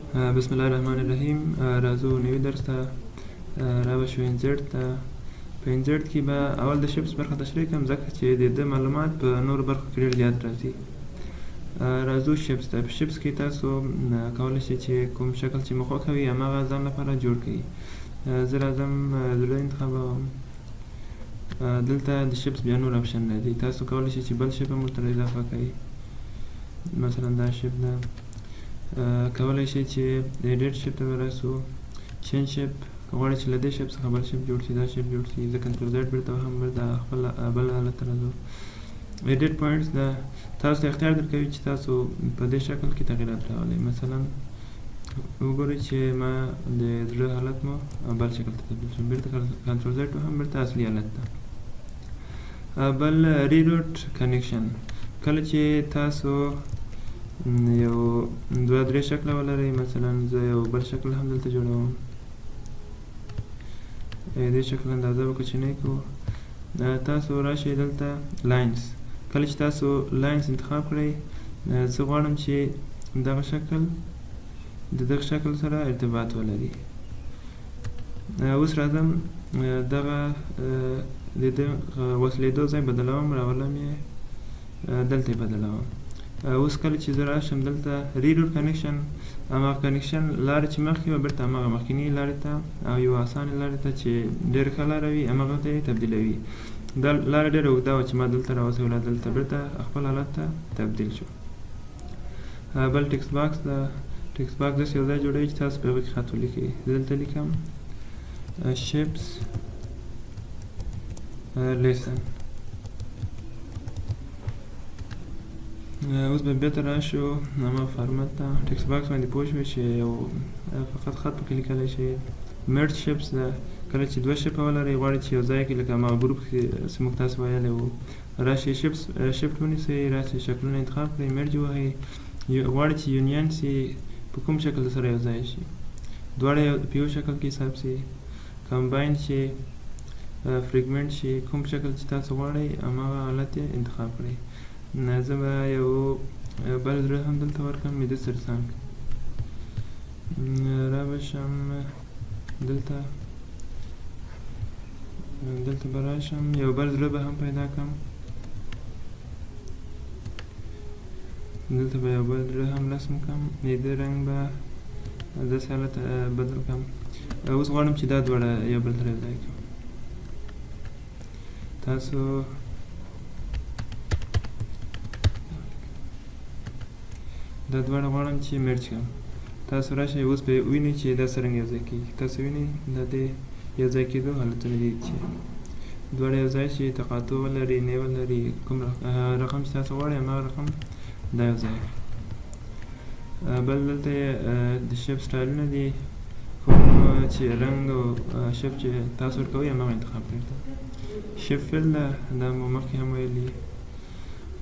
بسم الله الرحمن الرحیم. راځو نوی درس ته را بشو انزرت ته. په انزرت کې به اول د شپس برخه تشریح کوم ځکه چې د معلومات په نور برخو کې ډېر زیات راځي. راځو شپس ته. په شپس کې تاسو کولی شئ چې کوم شکل چې مو خوښوي هماغه ځان لپاره جوړ کړئ. زه راځم زړه انتخابوم. دلته د شپس بیا نور اپشن لري. تاسو کولی شئ چې بل شپ هم ورته اضافه کړئ. مثلا دا شپ ده. کولی شئ چې ایډیټ شپ ته ورسو. چینج شپ غواړئ چې له دې شپ څخه بل شپ جوړ شي، دا شپ جوړ شي. زه کنټرول زیډ بیرته وهم، بیرته خپل بل حالت ته راځو. ایډیټ پوینټس ده تاسو ته اختیار درکوي چې تاسو په دې شکل کې تغییرات راولئ. مثلا وګورئ چې ما د زړه حالت مو بل شکل ته تبدیل شو، بیرته کنټرول زیډ وهم، بیرته اصلي حالت ته. بل ریروټ کنیکشن. کله چې تاسو یو دوه درې شکله ولرئ، مثلا زه یو بل شکل هم دلته جوړوم. دې شکل اندازه به کوچنی کړو. تاسو راشئ دلته لاینز. کله چې تاسو لاینز انتخاب کړئ، زه غواړم چې دغه شکل د دغه شکل سره ارتباط ولري. اوس راځم دغه د دې وصلېدو ځای بدلوم، راولم یې دلته یې بدلوم. اوس کله چې زه راشم دلته ریروټ کنیکشن، هماغه کنیکشن لارې چې مخکې وه بیرته هماغه مخکیني لارې ته او یو اسانې لارې ته چې ډېره ښه لاره وي هماغه ته یې تبدیلوي. دا لاره ډېره اوږده وه چې ما دلته راوسوله، دلته بیرته خپل حالت ته تبدیل شو. بل ټکسټ باکس ده. ټکسټ باکس داسې یو ځای جوړوي چې تاسو په هغه کې خط ولیکئ. دلته لیکم شپس لیسن. اوس به بیرته راشو هماغه فارمت ته. ټکسټ باکس باندې پوه شوئ چې یو فقط خط پکې لیکلی شئ. مرج شپس ده. کله چې دوه شپه ولرئ، غواړئ چې یو ځای کې لکه هماغه ګروپ کې چې موږ تاسو ویلی وو، راشئ شفټ ونیسئ، راشئ شکلونه انتخاب کړئ، مرج ووهئ. غواړئ چې یونین سي په کوم شکل سره یو ځای شي، دواړه په یو شکل کې حساب سي، کمباین شي، فریګمنټ شي، کوم شکل چې تاسو غواړئ هماغه حالت یې انتخاب کړئ. زه به یو بل زړه هم دلته ورکړم، میده سرسنګ. را به شم دلته به راشم، یو بل زړه به هم پیدا کړم. دلته به یو بل زړه هم رسم کړم. میده رنګ به داسې حالت بدل کړم. اوس غواړم چې دا دواړه یو بل سره ځای کړم. تاسو دا دواړه غواړم چې مرج کړم. تاسو راشئ، اوس به وینئ چې دا څرنګه یو ځای کېږي. تاسو وینئ دا د یو ځای کېدو حالتونه دي چې دواړه یو ځای شي، تقاطع ولري، نه ولري، کوم رقم چې تاسو غواړئ هماغه رقم دا یو ځای. بل دلته د شپ سټایلونه دي، کوم چې رنګ او شپ چې تاسو ورکوئ هماغه انتخاب کړئ. شپ فیل ده، دا مو مخکې هم ویلي.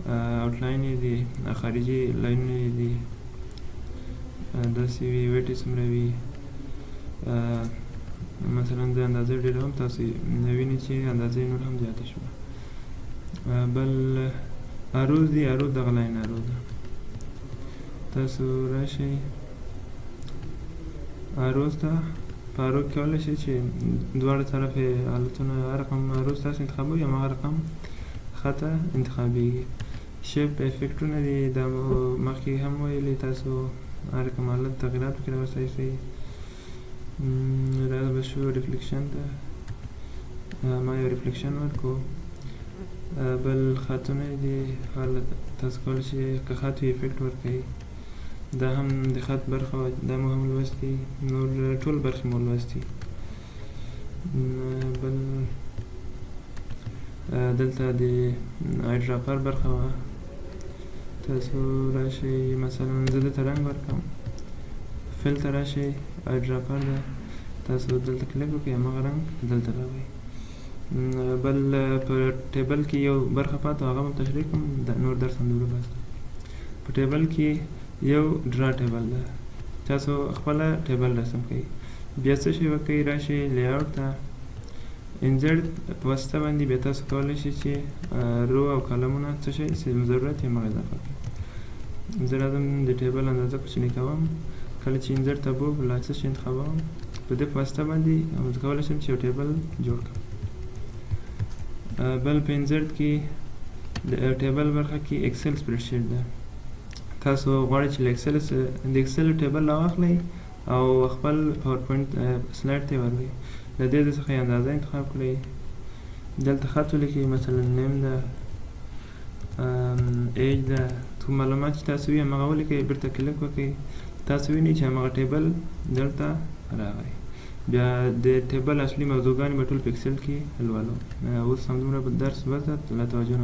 آوټلاین یې دي، خارجي لاینونه یې دي، داسې وي، ویټ یې څومره وي. مثلا د اندازې ډېره هم تاسو وینئ چې اندازې نور هم زیاته شوه. بل اروز دي، اروز دغه لاین اروز ده. تاسو راشئ اروز ته. په اروز کې کولی شئ چې دواړه طرف حالتونه هر رقم اروز تاسو انتخابوئ هماغه رقم خطه انتخابیږي. شیپ افیکټونه دي، دا مو مخکې هم ویلي، تاسو هر کوم حالت تغییرات پکې راوستلی شئ. را به شو ریفلیکشن ته. ما یو ریفلیکشن ورکړو. بل خطونه دي، حالت تاسو کولی شئ که خط وي افیکټ ورکوئ. دا هم د خط برخه وه، دا مو هم لوستي، نور ټول برخې مو لوستي. بل دلته د آیډراپر برخه وه. تاسو راشئ، مثلا زه دلته رنګ ورکړم، فیل ته راشئ، آیډراپر ده، تاسو دلته کلیک وکړئ، هماغه رنګ دلته راوړئ. بل په ټیبل کې یو برخه پاته هغه هم تشریح کوم، نور درس هم دوره بس. په ټیبل کې یو ډرا ټیبل ده، تاسو خپله ټیبل رسم کوئ. بیا څه شی وکړئ، راشئ لیاوټ ته، انزرت په واسطه باندې بیا تاسو کولی شئ چې رو او کالمونه څه شی چې ضرورت یې هماغه اضافه کړئ. زه راځم د ټیبل اندازه کوچنۍ کوم، کله چې انزرټ ابو لا څه شي انتخابوم په دې په واسطه باندې زه کولی شم چې یو ټیبل جوړ کړم. بل په انزرټ کې د ټیبل برخه کې اکسل سپریډ ده. تاسو غواړئ چې د اکسل ټیبل راواخلئ او خپل پاور پوینټ سلایډ ته وروي. د دې څخه یې اندازه انتخاب کړئ. دلته خط ولیکئ، مثلا نیم ده، ایج ده، کوم معلومات چې تاسو وي همغه ولیکئ، بیرته کلیک وکړئ. تاسو وینئ چې همغه ټیبل دلته راغی. بیا د ټیبل اصلي موضوعګانې به ټول په اکسل کې لولو. اوس همدومره به درس بس ده. لا توجه